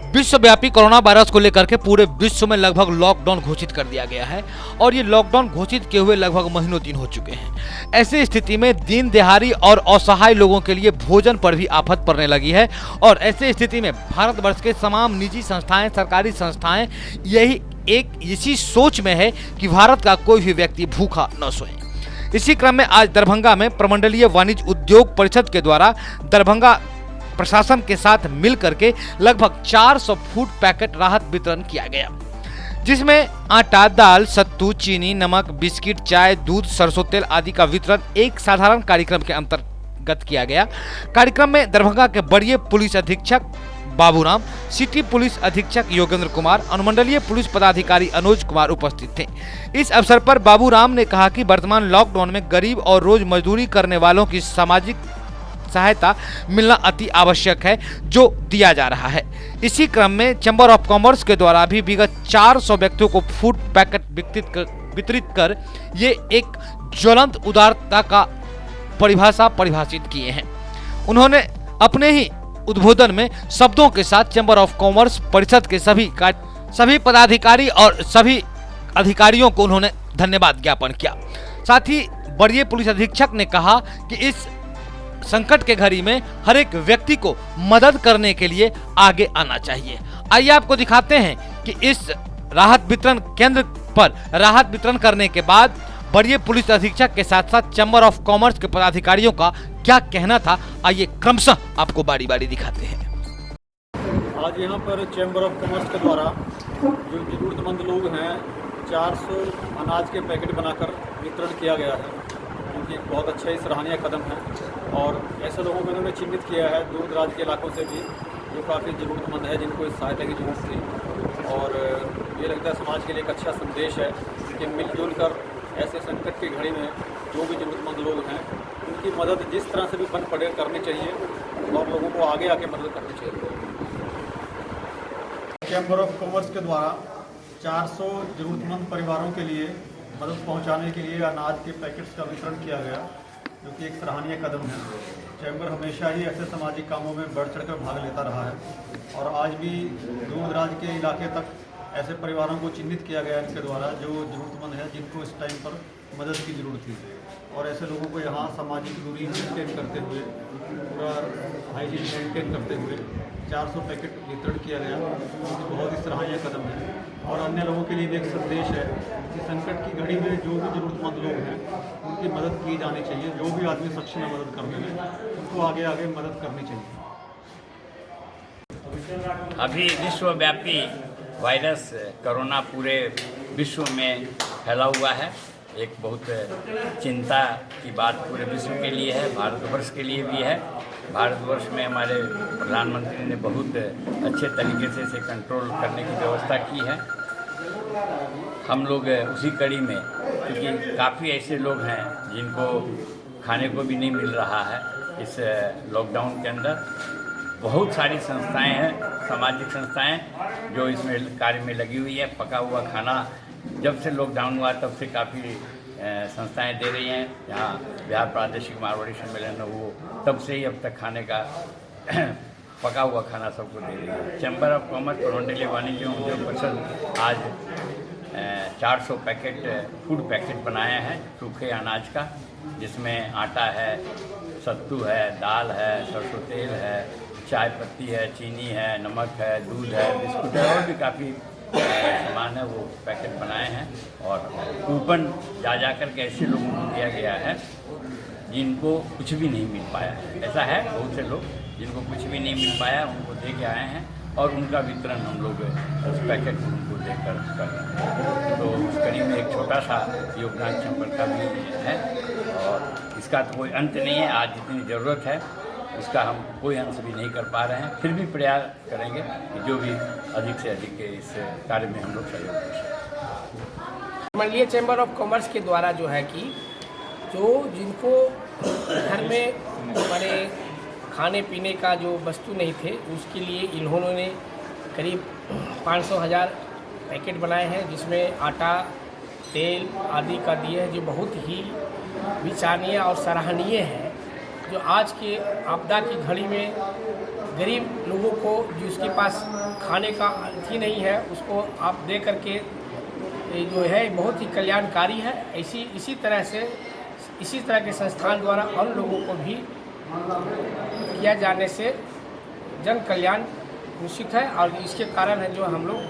विश्वव्यापी corona virus को लेकर के पूरे विश्व में लगभग लॉकडाउन घोषित कर दिया गया है और ये लॉकडाउन घोषित किए हुए लगभग महीनों दिन हो चुके हैं। ऐसी स्थिति में दीन दहाड़ी और असहाय लोगों के लिए भोजन पर भी आफत पड़ने लगी है और ऐसी स्थिति में भारतवर्ष के तमाम निजी संस्थाएं, सरकारी संस्थाएं इसी सोच में है कि भारत का कोई भी व्यक्ति भूखा न सोए। इसी क्रम में आज दरभंगा में प्रमंडलीय वाणिज्य उद्योग परिषद के द्वारा दरभंगा प्रशासन के साथ मिलकर के लगभग 400 फूड पैकेट राहत वितरण किया गया, जिसमें आटा, दाल, सत्तू, चीनी, नमक, बिस्किट, चाय, दूध, सरसों तेल आदि का वितरण एक साधारण कार्यक्रम के अंतर्गत किया गया। कार्यक्रम में दरभंगा के वरीय पुलिस अधीक्षक बाबूराम, सिटी पुलिस अधीक्षक योगेंद्र कुमार, अनुमंडलीय पुलिस पदाधिकारी अनुज कुमार उपस्थित थे। इस अवसर पर बाबूराम ने कहा कि वर्तमान लॉकडाउन में गरीब और रोज मजदूरी करने वालों की सामाजिक सहायता मिलना अति आवश्यक है, जो दिया जा रहा है। इसी क्रम में चैम्बर ऑफ कॉमर्स के द्वारा भी विगत 400 व्यक्तियों को फूड पैकेट वितरित कर ये एक ज्वलंत उदारता का परिभाषित किए हैं। उन्होंने अपने ही उद्बोधन में शब्दों के साथ चैम्बर ऑफ कॉमर्स परिषद के सभी पदाधिकारी और सभी अधिकारियों को उन्होंने धन्यवाद ज्ञापन किया। साथ ही वरीय पुलिस अधीक्षक ने कहा कि इस संकट के घड़ी में हर एक व्यक्ति को मदद करने के लिए आगे आना चाहिए। आइए आपको दिखाते हैं कि इस राहत वितरण केंद्र पर राहत वितरण करने के बाद वरीय पुलिस अधीक्षक के साथ साथ चैम्बर ऑफ कॉमर्स के पदाधिकारियों का क्या कहना था। आइए क्रमशः आपको बारी बारी दिखाते हैं। आज यहाँ पर चैम्बर ऑफ कॉमर्स के द्वारा जो जरूरतमंद लोग हैं 400 अनाज के पैकेट बनाकर वितरण किया गया है, क्योंकि एक बहुत अच्छा ही सराहनीय कदम है। और ऐसे लोगों को इन्होंने चिन्हित किया है दूर दराज के इलाकों से भी, जो काफ़ी ज़रूरतमंद है, जिनको इस सहायता की जरूरत थी। और ये लगता है समाज के लिए एक अच्छा संदेश है कि मिलजुल कर ऐसे संकट की घड़ी में जो भी ज़रूरतमंद लोग हैं उनकी मदद जिस तरह से भी बन पड़े करनी चाहिए और लोगों को आगे आके मदद करनी चाहिए। चैम्बर ऑफ कॉमर्स के द्वारा 400 ज़रूरतमंद परिवारों के लिए मदद पहुंचाने के लिए अनाज के पैकेट्स का वितरण किया गया, जो कि एक सराहनीय कदम है। चैम्बर हमेशा ही ऐसे सामाजिक कामों में बढ़ चढ़कर भाग लेता रहा है और आज भी दूर दराज के इलाके तक ऐसे परिवारों को चिन्हित किया गया इनके द्वारा जो ज़रूरतमंद है, जिनको इस टाइम पर मदद की ज़रूरत थी। और ऐसे लोगों को यहाँ सामाजिक दूरी मेंटेन करते हुए, पूरा हाइजीन मेंटेन करते हुए 400 पैकेट वितरण किया गया, जो बहुत ही सराहनीय कदम है। और अन्य लोगों के लिए भी एक संदेश है कि संकट की घड़ी में जो भी ज़रूरतमंद लोग हैं उनकी मदद की जानी चाहिए। जो भी आदमी सक्षम है मदद करने में, उनको आगे आगे मदद करनी चाहिए। अभी विश्वव्यापी वायरस कोरोना पूरे विश्व में फैला हुआ है। एक बहुत चिंता की बात पूरे विश्व के लिए है, भारतवर्ष के लिए भी है। भारतवर्ष में हमारे प्रधानमंत्री ने बहुत अच्छे तरीके से इसे कंट्रोल करने की व्यवस्था की है। हम लोग उसी कड़ी में, क्योंकि काफ़ी ऐसे लोग हैं जिनको खाने को भी नहीं मिल रहा है इस लॉकडाउन के अंदर। बहुत सारी संस्थाएं हैं, सामाजिक संस्थाएं जो इसमें कार्य में लगी हुई है। पका हुआ खाना जब से लॉकडाउन हुआ तब से काफ़ी संस्थाएं दे रही हैं। यहाँ बिहार प्रादेशिक मारवाड़ी सम्मेलन है, वो तब से ही अब तक खाने का पका हुआ खाना सबको दे रही है। चैम्बर ऑफ कॉमर्स प्रमंडलीय वाणिज्य उद्योग परिषद आज 400 पैकेट फूड पैकेट बनाए हैं सूखे अनाज का, जिसमें आटा है, सत्तू है, दाल है, सरसों तेल है, चाय पत्ती है, चीनी है, नमक है, दूध है, बिस्कुट है और भी काफ़ी सामान है, वो पैकेट बनाए हैं। और कूपन जा कर के ऐसे लोगों को दिया गया है जिनको कुछ भी नहीं मिल पाया है। ऐसा है बहुत से लोग जिनको कुछ भी नहीं मिल पाया, उनको दे के आए हैं और उनका वितरण हम लोग उस पैकेट उनको देकर कर रहे हैं। तो उस कड़ी में एक छोटा सा योगदान चैम्बर का भी है और इसका तो कोई अंत नहीं है। आज जितनी ज़रूरत है उसका हम कोई अंश भी नहीं कर पा रहे हैं, फिर भी प्रयास करेंगे कि जो भी अधिक से अधिक इस कार्य में हम लोग सहयोग कर सकें। मंडलीय चैम्बर ऑफ कॉमर्स के द्वारा जो है कि जो जिनको घर में हमारे खाने पीने का जो वस्तु नहीं थे, उसके लिए इन्होंने करीब 500,000 पैकेट बनाए हैं, जिसमें आटा, तेल आदि का दिए हैं, जो बहुत ही विचारणीय और सराहनीय है। जो आज के आपदा की घड़ी में गरीब लोगों को जिसके पास खाने का ही नहीं है उसको आप दे करके ये जो है बहुत ही कल्याणकारी है। इसी तरह के संस्थान द्वारा अन्य लोगों को भी किया जाने से जन कल्याण निश्चित है और इसके कारण है जो हम लोग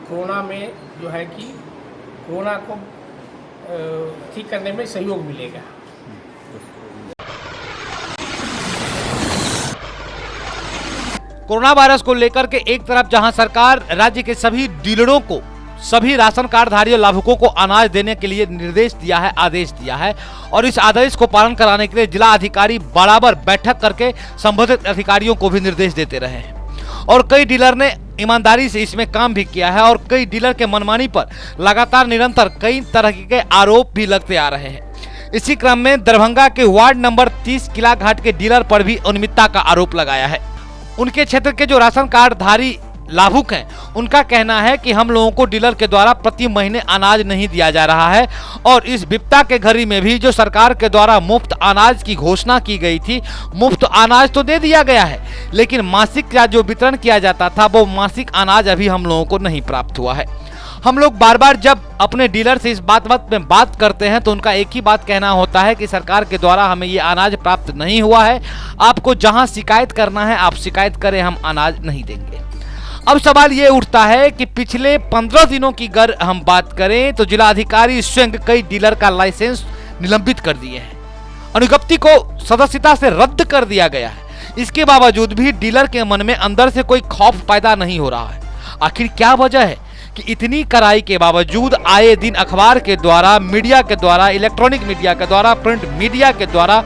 कोरोना में जो है कि कोरोना को ठीक करने में सहयोग मिलेगा। कोरोना वायरस को लेकर के एक तरफ जहां सरकार राज्य के सभी डीलरों को, सभी राशन कार्ड धारी लाभुकों को अनाज देने के लिए निर्देश दिया है, आदेश दिया है और इस आदेश को पालन कराने के लिए जिला अधिकारी बराबर बैठक करके संबंधित अधिकारियों को भी निर्देश देते रहे हैं और कई डीलर ने ईमानदारी से इसमें काम भी किया है और कई डीलर के मनमानी पर लगातार निरंतर कई तरह के आरोप भी लगते आ रहे हैं। इसी क्रम में दरभंगा के वार्ड नंबर 30 किला घाट के डीलर पर भी अनियमितता का आरोप लगाया है। उनके क्षेत्र के जो राशन कार्ड धारी लाभुक हैं उनका कहना है कि हम लोगों को डीलर के द्वारा प्रति महीने अनाज नहीं दिया जा रहा है और इस विपदा के घड़ी में भी जो सरकार के द्वारा मुफ्त अनाज की घोषणा की गई थी, मुफ्त अनाज तो दे दिया गया है लेकिन मासिक का जो वितरण किया जाता था वो मासिक अनाज अभी हम लोगों को नहीं प्राप्त हुआ है। हम लोग बार बार जब अपने डीलर से इस बात में बात करते हैं तो उनका एक ही बात कहना होता है कि सरकार के द्वारा हमें ये अनाज प्राप्त नहीं हुआ है, आपको जहां शिकायत करना है आप शिकायत करें, हम अनाज नहीं देंगे। अब सवाल ये उठता है कि पिछले 15 दिनों की अगर हम बात करें तो जिलाधिकारी स्वयं कई डीलर का लाइसेंस निलंबित कर दिए हैं, अनुज्ञप्ति को सदस्यता से रद्द कर दिया गया है। इसके बावजूद भी डीलर के मन में अंदर से कोई खौफ पैदा नहीं हो रहा है। आखिर क्या वजह है कि इतनी कड़ाई के बावजूद आए दिन अखबार के द्वारा, मीडिया के द्वारा, इलेक्ट्रॉनिक मीडिया के द्वारा, प्रिंट मीडिया के द्वारा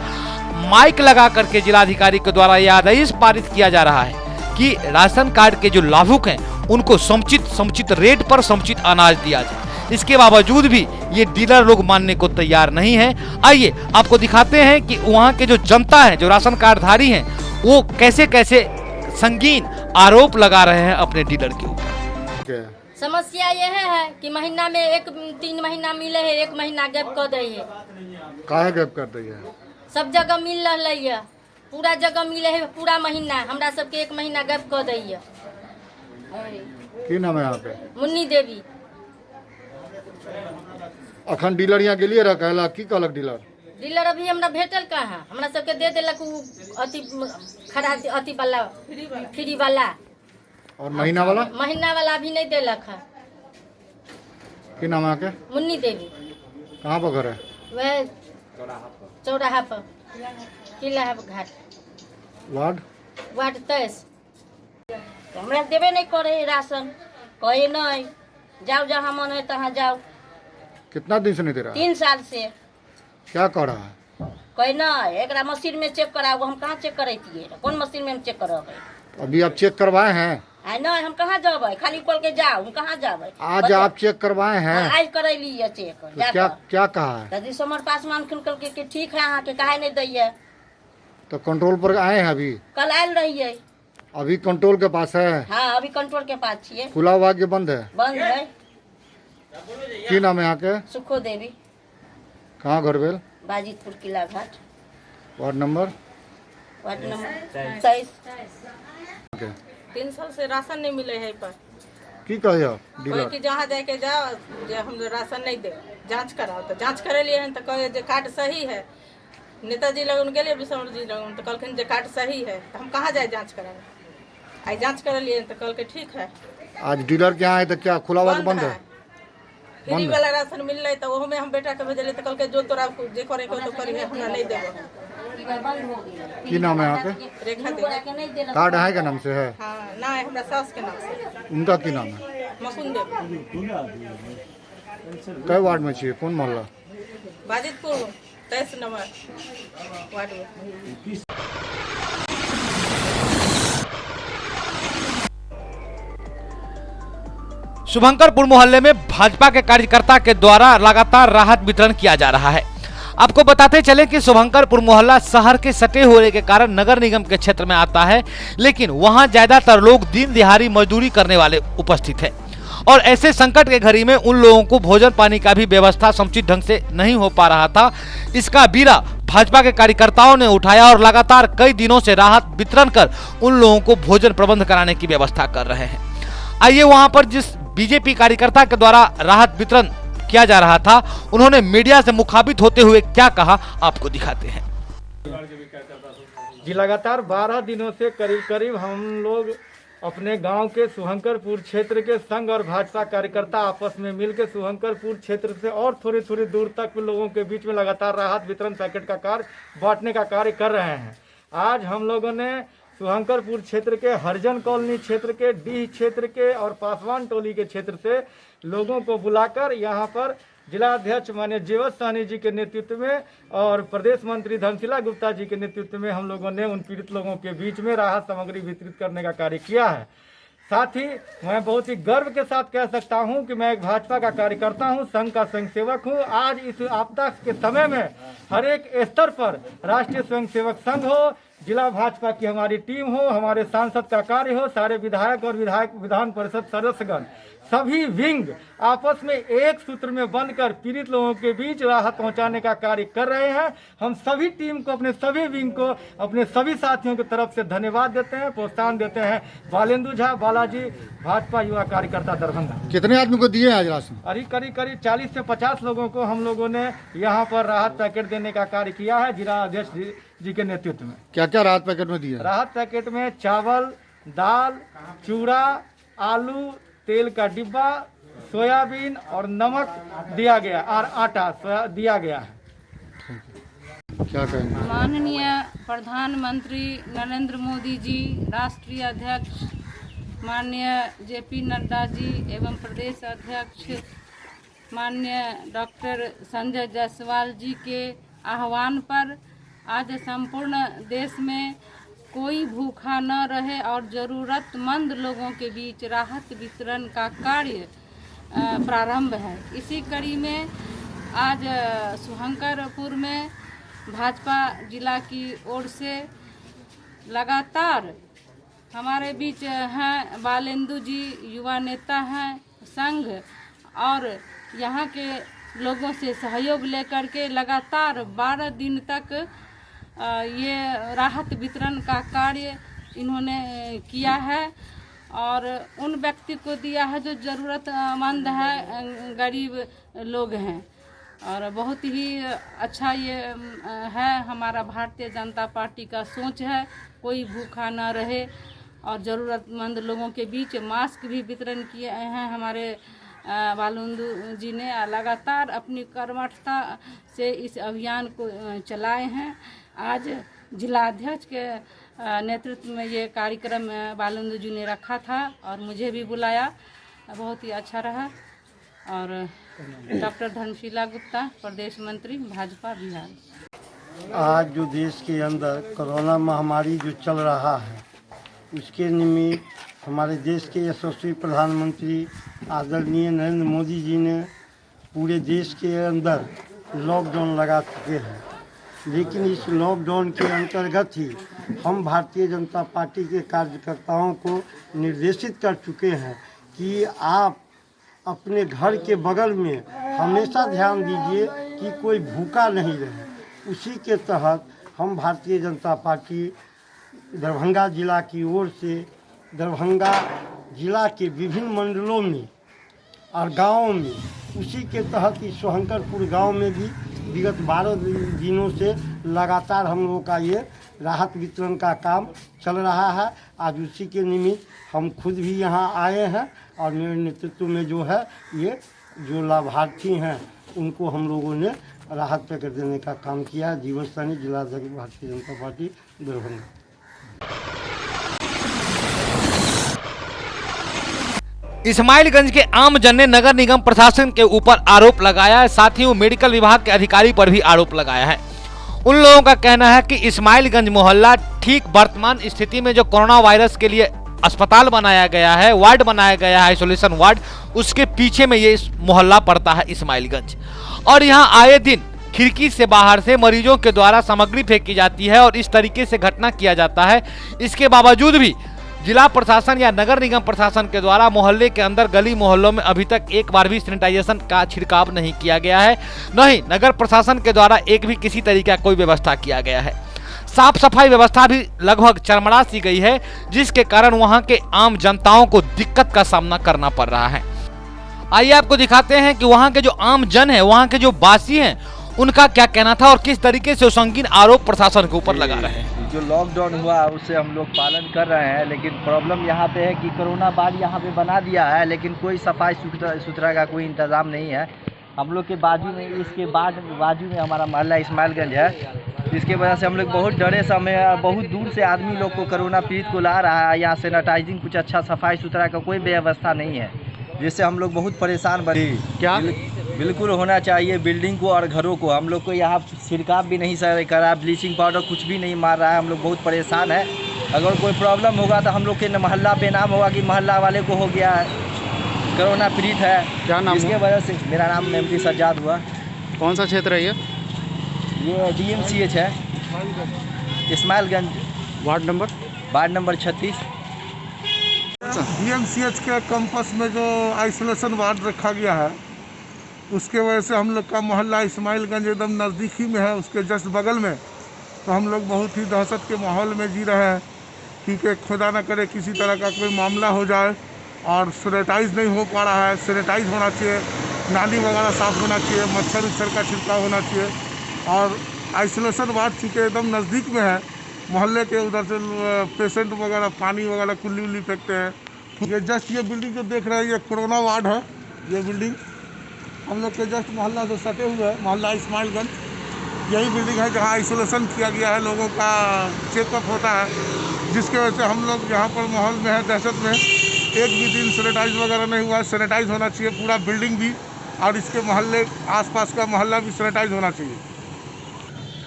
माइक लगा करके जिलाधिकारी के द्वारा यह आदेश पारित किया जा रहा है कि राशन कार्ड के जो लाभुक हैं उनको समुचित रेट पर समुचित अनाज दिया जाए। इसके बावजूद भी ये डीलर लोग मानने को तैयार नहीं हैं। आइए आपको दिखाते हैं कि वहाँ के जो जनता है, जो राशन कार्ड धारी हैं, वो कैसे कैसे संगीन आरोप लगा रहे हैं अपने डीलर के ऊपर। समस्या यह है कि महीना में 3 महीना मिले है, 1 महीना गैप कर दी है। काहे गैप कर दी है? सब जगह मिल रहा है, पूरा जगह मिले है, पूरा महीना हमरा सबके 1 महीना गैप कर दी है। की नाम है यहाँ पे? मुन्नी देवी। अखन डीलर यहाँ गेलिए रहा, कहला की कहलक डीलर? डीलर अभी हमरा भेटल कहाँ, हमरा सबके दे देलक अति खड़ा अति वाला फ्री वाला, और महीना वाला अभी नहीं देलक है। की नाम है आपके? मुन्नी देवी। कहाँ पर घर है? वह चौराहा पर किला घाट, वार्ड 23। हमरा देवे नहीं करे राशन, कहे नहीं जाओ जहाँ मन है तहाँ जाओ। कितना दिन से नहीं दे रहा? 3 साल से। क्या कर रहा है? कहे नहीं एक मशीन में चेक कराओ, हम कहाँ चेक करती, कौन मशीन में हम चेक करावे? अभी आप चेक करवाए हैं? नहीं, हम कहाँ जाबे, खाली खोल के जाओ, हम कहाँ जाबे? आज आप चेक करवाए हैं? आज करैली है चेक। तो क्या कहा है? दादी समर पासवान खुल के ठीक है, अहाँ के काहे नहीं दैये? तो कंट्रोल पर आए हैं अभी? कल आयल रही है। अभी कंट्रोल के पास है? हाँ, अभी कंट्रोल के पास छिए। खुला हुआ कि बंद है? बंद है। की नाम है यहाँ के? सुखो देवी। कहाँ घर बेल? बाजितपुर किला घाट, वार्ड नंबर 23। 3 साल से राशन नहीं मिले है पर। की कहे कोई कि जहाँ जाके जाओ जे हम राशन नहीं दे, जांच कराओ, तो जांच करे लिए हैं तो कहे जे कार्ड सही है। नेताजी लगन गेले, विश्वनाथ जी लगन, तो कहलखिन जे कार्ड सही है, तो हम कहाँ जाए जांच कराने? आज जांच कर लिए तो कल के ठीक है। आज डीलर के यहाँ है तो क्या खुला हुआ बंद है? फ्री वाला राशन मिल रहा है तो वो में हम बेटा के भेजले तो कल के जो तोरा जे करे को तो करी है, हमरा नहीं देबो। की नाम है यहाँ पे? रेखा देवी। कार्ड है क्या नाम से है? हाँ, ना है हमरा सास के नाम से। उनका की नाम है? मकुंद देवी। कई वार्ड में चाहिए, कौन मोहल्ला? बाजितपुर 23 नंबर वार्ड में। शुभंकरपुर मोहल्ले में भाजपा के कार्यकर्ता के द्वारा लगातार राहत वितरण किया जा रहा है। आपको बताते चले कि शुभंकरपुर मोहल्ला शहर के सटे होने के कारण नगर निगम के क्षेत्र में आता है, लेकिन वहां ज्यादातर लोग दिन दिहाड़ी मजदूरी करने वाले उपस्थित हैं और ऐसे संकट के घड़ी में उन लोगों को भोजन पानी का भी व्यवस्था समुचित ढंग से नहीं हो पा रहा था। इसका बीड़ा भाजपा के कार्यकर्ताओं ने उठाया और लगातार कई दिनों से राहत वितरण कर उन लोगों को भोजन प्रबंध कराने की व्यवस्था कर रहे हैं। आइए वहां पर जिस बीजेपी कार्यकर्ता के द्वारा राहत वितरण किया जा रहा था, उन्होंने मीडिया से मुखातिब होते हुए क्या कहा, आपको दिखाते हैं। जी, लगातार 12 दिनों से करीब हम लोग अपने गांव के सुहंकरपुर क्षेत्र के संघ और भाजपा कार्यकर्ता आपस में मिलकर सुहंकरपुर क्षेत्र से और थोड़ी दूर तक लोगों के बीच में लगातार राहत वितरण पैकेट का कार्य बांटने का कार्य कर रहे हैं। आज हम लोगों ने सुहंकरपुर क्षेत्र के हरिजन कॉलोनी क्षेत्र के, डीह क्षेत्र के और पासवान टोली के क्षेत्र से लोगों को बुलाकर यहाँ पर जिला अध्यक्ष माननीय जीवत साहनी जी के नेतृत्व में और प्रदेश मंत्री धनशीला गुप्ता जी के नेतृत्व में हम लोगों ने उन पीड़ित लोगों के बीच में राहत सामग्री वितरित करने का कार्य किया है। साथ ही मैं बहुत ही गर्व के साथ कह सकता हूं कि मैं एक भाजपा का कार्यकर्ता हूं, संघ का स्वयंसेवक हूं। आज इस आपदा के समय में हर एक स्तर पर राष्ट्रीय स्वयंसेवक संघ हो, जिला भाजपा की हमारी टीम हो, हमारे सांसद का कार्य हो, सारे विधायक और विधान परिषद सदस्यगण सभी विंग आपस में एक सूत्र में बनकर पीड़ित लोगों के बीच राहत पहुंचाने का कार्य कर रहे हैं। हम सभी टीम को, अपने सभी विंग को, अपने सभी साथियों की तरफ से धन्यवाद देते हैं, प्रोत्साहन देते हैं। बालेंदु झा, बालाजी, भाजपा युवा कार्यकर्ता दरभंगा। कितने आदमी को दिए आज राशन? करीब 40 से 50 लोगों को हम लोगों ने यहाँ पर राहत पैकेट देने का कार्य किया है जिला अध्यक्ष जी के नेतृत्व में। क्या क्या राहत पैकेट में दिया? राहत पैकेट में चावल, दाल, चूड़ा, आलू, तेल का डिब्बा, सोयाबीन और नमक दिया गया और आटा दिया गया है। क्या कहेंगे? माननीय प्रधानमंत्री नरेंद्र मोदी जी, राष्ट्रीय अध्यक्ष माननीय जेपी नड्डा जी एवं प्रदेश अध्यक्ष माननीय डॉक्टर संजय जायसवाल जी के आह्वान पर आज संपूर्ण देश में कोई भूखा न रहे और ज़रूरतमंद लोगों के बीच राहत वितरण का कार्य प्रारंभ है। इसी कड़ी में आज सुहंकरपुर में भाजपा जिला की ओर से लगातार हमारे बीच हैं बालेंदु जी, युवा नेता हैं, संघ और यहाँ के लोगों से सहयोग लेकर के लगातार 12 दिन तक ये राहत वितरण का कार्य इन्होंने किया है और उन व्यक्ति को दिया है जो ज़रूरतमंद है, गरीब लोग हैं। और बहुत ही अच्छा ये है, हमारा भारतीय जनता पार्टी का सोच है कोई भूखा ना रहे और ज़रूरतमंद लोगों के बीच मास्क भी वितरण किए हैं हमारे बालेंदु जी ने। लगातार अपनी कर्मठता से इस अभियान को चलाए हैं। आज जिलाध्यक्ष के नेतृत्व में ये कार्यक्रम बालेंदु जी ने रखा था और मुझे भी बुलाया, बहुत ही अच्छा रहा। और डॉक्टर धनशीला गुप्ता, प्रदेश मंत्री भाजपा बिहार। आज जो देश के अंदर कोरोना महामारी जो चल रहा है उसके निमित्त हमारे देश के यशस्वी प्रधानमंत्री आदरणीय नरेंद्र मोदी जी ने पूरे देश के अंदर लॉकडाउन लगा चुके हैं। लेकिन इस लॉकडाउन के अंतर्गत ही हम भारतीय जनता पार्टी के कार्यकर्ताओं को निर्देशित कर चुके हैं कि आप अपने घर के बगल में हमेशा ध्यान दीजिए कि कोई भूखा नहीं रहे। उसी के तहत हम भारतीय जनता पार्टी दरभंगा जिला की ओर से दरभंगा जिला के विभिन्न मंडलों में और गाँवों में, उसी के तहत इस सोहंकरपुर गांव में भी विगत 12 दिनों से लगातार हम लोगों का ये राहत वितरण का काम चल रहा है। आज उसी के निमित्त हम खुद भी यहाँ आए हैं और मेरे नेतृत्व में जो है ये जो लाभार्थी हैं उनको हम लोगों ने राहत पैकेट देने का काम किया है। जीवन साहनी, जिलाध्यक्ष भारतीय जनता पार्टी दरभंगा। इस्माइलगंज के आमजन ने नगर निगम प्रशासन के ऊपर आरोप लगाया है, साथ ही वो मेडिकल विभाग के अधिकारी पर भी आरोप लगाया है। उन लोगों का कहना है कि इस्माइलगंज मोहल्ला ठीक वर्तमान स्थिति में जो कोरोना वायरस के लिए अस्पताल बनाया गया है, वार्ड बनाया गया है, आइसोलेशन वार्ड, उसके पीछे में ये मोहल्ला पड़ता है इस्माइलगंज। और यहाँ आए दिन खिड़की से बाहर से मरीजों के द्वारा सामग्री फेंकी जाती है और इस तरीके से घटना किया जाता है। इसके बावजूद भी जिला प्रशासन या नगर निगम प्रशासन के द्वारा मोहल्ले के अंदर गली मोहल्लों में अभी तक एक बार भी सैनिटाइजेशन का छिड़काव नहीं किया गया है, न ही नगर प्रशासन के द्वारा एक भी किसी तरीके का कोई व्यवस्था किया गया है। साफ सफाई व्यवस्था भी लगभग चरमरा सी गई है, जिसके कारण वहां के आम जनताओं को दिक्कत का सामना करना पड़ रहा है। आइए आपको दिखाते हैं कि वहां के जो आम जन है, वहां के जो वासी हैं, उनका क्या कहना था और किस तरीके से संगीन आरोप प्रशासन के ऊपर लगा रहे हैं। जो लॉकडाउन हुआ उससे हम लोग पालन कर रहे हैं, लेकिन प्रॉब्लम यहाँ पे है कि कोरोना वार्ड यहाँ पे बना दिया है, लेकिन कोई सफाई सुथरा का कोई इंतज़ाम नहीं है। हम लोग के बाजू में, इसके बाजू में हमारा मोहल्ला इस्माइलगंज है, जिसके वजह से हम लोग बहुत डरे समय, बहुत दूर से आदमी लोग को कोरोना पीड़ित को ला रहा है। यहाँ सैनिटाइजिंग कुछ अच्छा सफाई सुथरा का कोई व्यवस्था नहीं है, जिससे हम लोग बहुत परेशान बने। क्या बिल्कुल होना चाहिए बिल्डिंग को और घरों को। हम लोग को यहाँ छिड़काव भी नहीं सर करा, ब्लीचिंग पाउडर कुछ भी नहीं मार रहा है। हम लोग बहुत परेशान है। अगर कोई प्रॉब्लम होगा तो हम लोग के मोहल्ला पे नाम होगा कि मोहल्ला वाले को हो गया है, कोरोना पीड़ित है। क्या नाम? इसके वजह से मेरा नाम मेमती सज्जाद हुआ। कौन सा क्षेत्र है ये? DMCH है, इस्माइलगंज, वार्ड नंबर 36। DMCH के कैंपस में जो आइसोलेशन वार्ड रखा गया है, उसके वजह से हम लोग का मोहल्ला इस्माइलगंज एकदम नज़दीकी में है, उसके जस्ट बगल में। तो हम लोग बहुत ही दहशत के माहौल में जी रहे हैं, क्योंकि खुदा न करे किसी तरह का कोई मामला हो जाए। और सैनिटाइज नहीं हो पा रहा है, सैनिटाइज होना चाहिए, नाली वगैरह साफ़ होना चाहिए, मच्छर उच्छर का छिड़काव होना चाहिए। और आइसोलेशन वार्ड चूँकि एकदम नज़दीक में है, मोहल्ले के उधर से पेशेंट वगैरह पानी वगैरह कुल्ली उल्ली फेंकते हैं। ये जस्ट ये बिल्डिंग जो देख रहे हैं, ये कोरोना वार्ड है। ये बिल्डिंग हम लोग के जस्ट मोहल्ला से सटे हुए है, मोहल्ला इस्माइलगंज। यही बिल्डिंग है जहाँ आइसोलेशन किया गया है, लोगों का चेकअप होता है, जिसके वजह से हम लोग यहाँ पर माहौल में है, दहशत में। एक भी दिन सैनिटाइज वगैरह नहीं हुआ है। सैनिटाइज होना चाहिए पूरा बिल्डिंग भी, और इसके मोहल्ले आसपास का मोहल्ला भी सैनिटाइज होना चाहिए।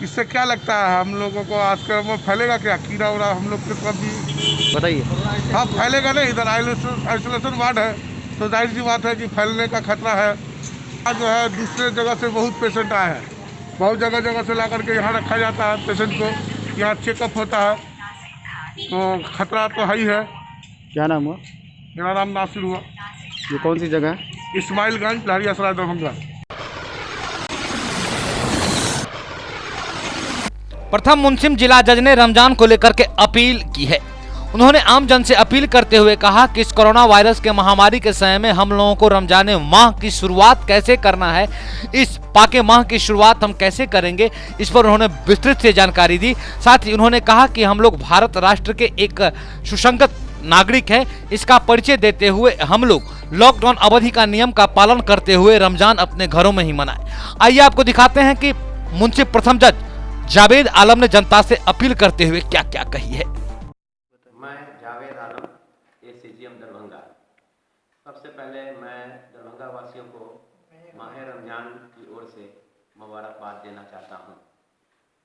इससे क्या लगता है हम लोगों को, आजकल वो फैलेगा क्या कीड़ा उड़ा हम लोग के तरफ भी? बताइए। हाँ, फैलेगा नहीं। इधर आइसोलेशन वार्ड है, तो जाहिर सी बात है कि फैलने का खतरा है। जो है दूसरे जगह से बहुत पेशेंट आए हैं, बहुत जगह से ला करके यहाँ रखा जाता है पेशेंट को, यहाँ चेकअप होता है, तो खतरा तो है ही है। क्या नाम हुआ? मेरा नाम नासिर हुआ। ये कौन सी जगह है? इस्माइलगंज, लहरियासराय, दरभंगा। प्रथम मुंसिम जिला जज ने रमजान को लेकर के अपील की है। उन्होंने आम जन से अपील करते हुए कहा कि इस कोरोना वायरस के महामारी के समय में हम लोगों को रमजान माह की शुरुआत कैसे करना है, इस पाके माह की शुरुआत हम कैसे करेंगे, इस पर उन्होंने विस्तृत से जानकारी दी। साथ ही उन्होंने कहा कि हम लोग भारत राष्ट्र के एक सुसंगत नागरिक हैं। इसका परिचय देते हुए हम लोग लॉकडाउन अवधि का नियम का पालन करते हुए रमजान अपने घरों में ही मनाएं। आइए आपको दिखाते हैं कि मुंसिफ प्रथम जज जावेद आलम ने जनता से अपील करते हुए क्या क्या कही है। मैं जावेद आलम, ACGM दरभंगा। सबसे पहले मैं दरभंगा वासियों को माह रमजान की ओर से मुबारकबाद देना चाहता हूं।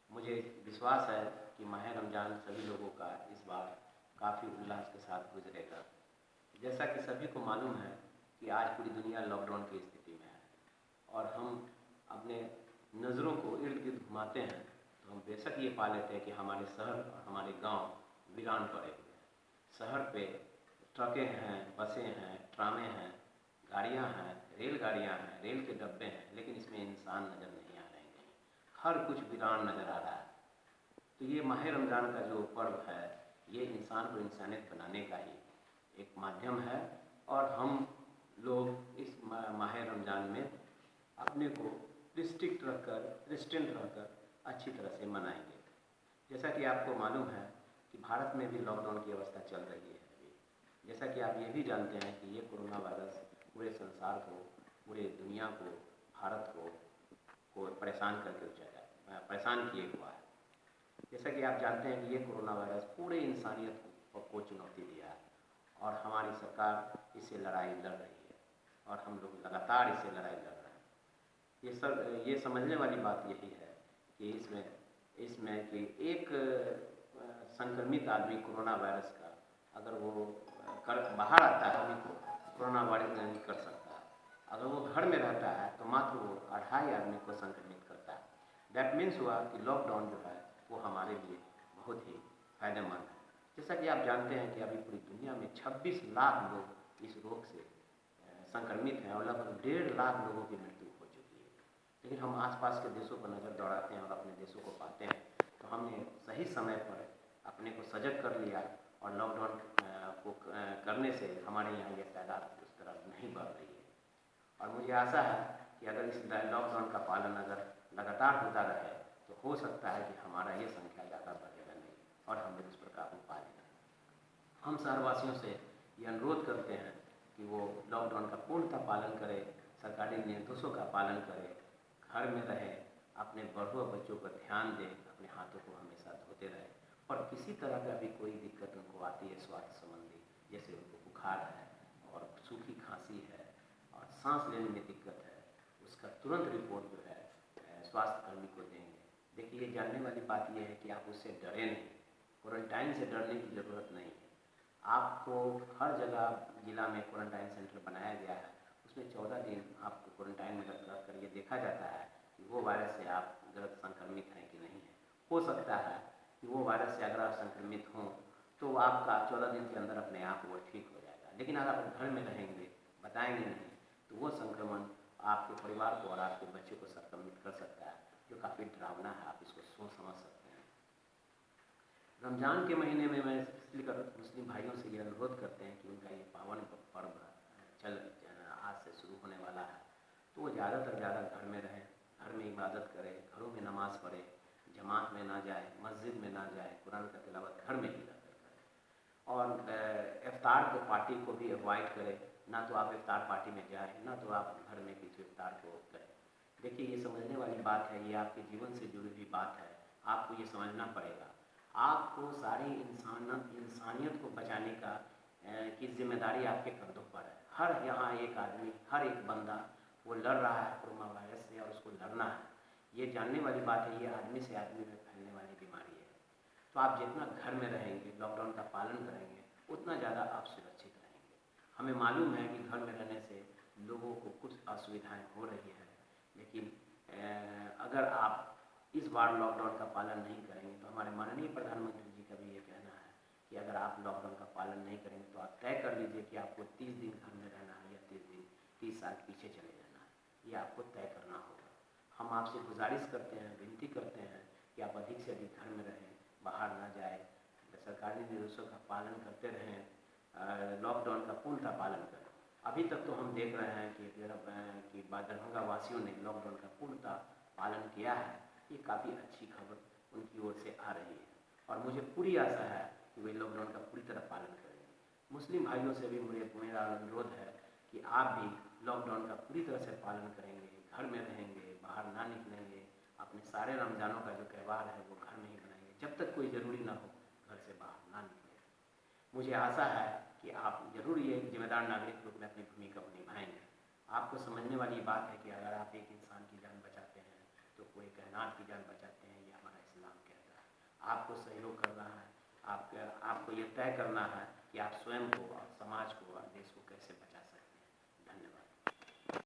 मुझे विश्वास है कि माह रमजान सभी लोगों का इस बार काफ़ी उल्लास के साथ गुजरेगा। जैसा कि सभी को मालूम है कि आज पूरी दुनिया लॉकडाउन की स्थिति में है, और हम अपने नज़रों को इर्द गिर्द घुमाते हैं तो हम बेशक ये पा लेते हैं कि हमारे शहर और हमारे गांव वीरान पड़े हुए हैं। शहर पे ट्रकें हैं, बसें हैं, ट्रामें हैं, गाड़ियां हैं, रेलगाड़ियां हैं, रेल के डब्बे हैं, लेकिन इसमें इंसान नज़र नहीं आ रहे हैं। हर कुछ वीरान नज़र आ रहा है। तो ये माह रमज़ान का जो पर्व है, ये इंसान को इंसानियत बनाने का ही एक माध्यम है, और हम लोग इस माह रमज़ान में अपने को रिस्ट्रेंट रखकर अच्छी तरह से मनाएंगे। जैसा कि आपको मालूम है कि भारत में भी लॉकडाउन की अवस्था चल रही है अभी। जैसा कि आप ये भी जानते हैं कि ये कोरोना वायरस पूरे संसार को, पूरे दुनिया को, भारत को परेशान किए हुआ है। जैसा कि आप जानते हैं कि ये कोरोना वायरस पूरे इंसानियत को चुनौती दिया है, और हमारी सरकार इससे लड़ाई लड़ रही है, और हम लोग लगातार इससे लड़ाई लड़ रहे हैं। ये समझने वाली बात यही है कि इसमें कि एक संक्रमित आदमी कोरोना वायरस का अगर वो बाहर आता है, आदमी को कोरोना वायरस नहीं कर सकता। अगर वो घर में रहता है तो मात्र वो 2.5 आदमी को संक्रमित करता है। दैट मीन्स हुआ कि लॉकडाउन जो है वो हमारे लिए बहुत ही फायदेमंद है। जैसा कि आप जानते हैं कि अभी पूरी दुनिया में 26 लाख लोग इस रोग से संक्रमित हैं और लगभग 1.5 लाख लोगों की मृत्यु हो चुकी है। लेकिन हम आसपास के देशों पर नज़र दौड़ाते हैं और अपने देशों को पाते हैं तो हमने सही समय पर अपने को सजग कर लिया और लॉकडाउन को करने से हमारे यहाँ ये तादाद उस तरह नहीं बढ़ रही है। और मुझे आशा है कि अगर इस लॉकडाउन का पालन अगर लगातार होता रहे तो हो सकता है कि हमारा ये संख्या ज़्यादा बढ़ेगा नहीं और हम लोग इस पर काबू पा लेंगे। हम शहरवासियों से ये अनुरोध करते हैं कि वो लॉकडाउन का पूर्णतः पालन करें, सरकारी निर्देशों का पालन करें, घर में रहें, अपने बढ़ुआ बच्चों पर ध्यान दें, अपने हाथों को हमेशा धोते रहें और किसी तरह का भी कोई दिक्कत उनको आती है स्वास्थ्य संबंधी, जैसे उनको बुखार है और सूखी खांसी है और सांस लेने में दिक्कत है, उसका तुरंत रिपोर्ट जो है स्वास्थ्य कर्मी को देंगे। देखिए, ये जानने वाली बात यह है कि आप उससे डरे नहीं, क्वारंटाइन से डरने की ज़रूरत नहीं है। आपको हर जगह जिला में क्वारंटाइन सेंटर बनाया गया है, उसमें 14 दिन आपको क्वारंटाइन में रख कर ये देखा जाता है कि वो वायरस से आप गलत संक्रमित हैं कि नहीं है। हो सकता है कि वो वायरस से अगर आप संक्रमित हों तो आपका 14 दिन के अंदर अपने आप वो ठीक हो जाएगा, लेकिन अगर आप घर में रहेंगे, बताएंगे नहीं, तो वो संक्रमण आपके परिवार को और आपके बच्चे को संक्रमित कर सकता है, जो काफ़ी डरावना है। आप इसको सोच समझ सकते हैं। रमज़ान के महीने में मैं इसलिए मुस्लिम भाइयों से ये अनुरोध करते हैं कि उनका ये पावन पर्व आज से शुरू होने वाला है, तो वो ज़्यादा से ज़्यादा घर में रहें, घर में इबादत करें, घरों में नमाज़ पढ़ें, जमात में ना जाए, मस्जिद में ना जाए, कुरान का तिलावत घर में ही रहकर करें और इफ्तार के पार्टी को भी अवॉइड करें। ना तो आप इफ्तार पार्टी में जाएं, ना तो आप घर में किसी इफ्तार को करें। देखिए, ये समझने वाली बात है, ये आपके जीवन से जुड़ी हुई बात है, आपको ये समझना पड़ेगा। आपको सारी इंसानियत को बचाने की जिम्मेदारी आपके कंधों पर है। हर यहाँ एक आदमी, हर एक बंदा वो लड़ रहा है कोरोना वायरस से और उसको लड़ना है। ये जानने वाली बात है, ये आदमी से आदमी में फैलने वाली बीमारी है। तो आप जितना घर में रहेंगे, लॉकडाउन का पालन करेंगे, उतना ज़्यादा आप सुरक्षित रहेंगे। हमें मालूम है कि घर में रहने से लोगों को कुछ असुविधाएं हो रही हैं, लेकिन अगर आप इस बार लॉकडाउन का पालन नहीं करेंगे तो हमारे माननीय प्रधानमंत्री जी का भी ये कहना है कि अगर आप लॉकडाउन का पालन नहीं करेंगे तो आप तय कर लीजिए कि आपको 30 दिन घर में रहना है या 30 साल पीछे चले जाना है। ये आपको तय करना होगा। हम आपसे गुजारिश करते हैं, विनती करते हैं कि आप अधिक से अधिक घर में रहें, बाहर ना जाए, सरकारी निर्देशों का पालन करते रहें, लॉकडाउन का पूर्णतः पालन करें। अभी तक तो हम देख रहे हैं कि दरभंगा वासियों ने लॉकडाउन का पूर्णतः पालन किया है। ये काफ़ी अच्छी खबर उनकी ओर से आ रही है और मुझे पूरी आशा है कि वे लॉकडाउन का पूरी तरह पालन करेंगे। मुस्लिम भाइयों से भी मेरा अनुरोध है कि आप भी लॉकडाउन का पूरी तरह से पालन करेंगे, घर में रहेंगे, बाहर ना निकलेंगे, अपने सारे रमज़ानों का जो त्यौहार है वो घर में ही बनाएंगे, जब तक कोई ज़रूरी ना हो घर से बाहर ना निकले। मुझे आशा है कि आप ज़रूर ये जिम्मेदार नागरिक के रूप में अपनी भूमिका को निभाएंगे। आपको समझने वाली बात है कि अगर आप एक इंसान की जान बचाते हैं तो कोई कायनात की जान बचाते हैं, ये हमारा इस्लाम कहता है। आपको सहयोग करना है, आपको ये तय करना है कि आप स्वयं को और समाज को और देश को कैसे बचाएं।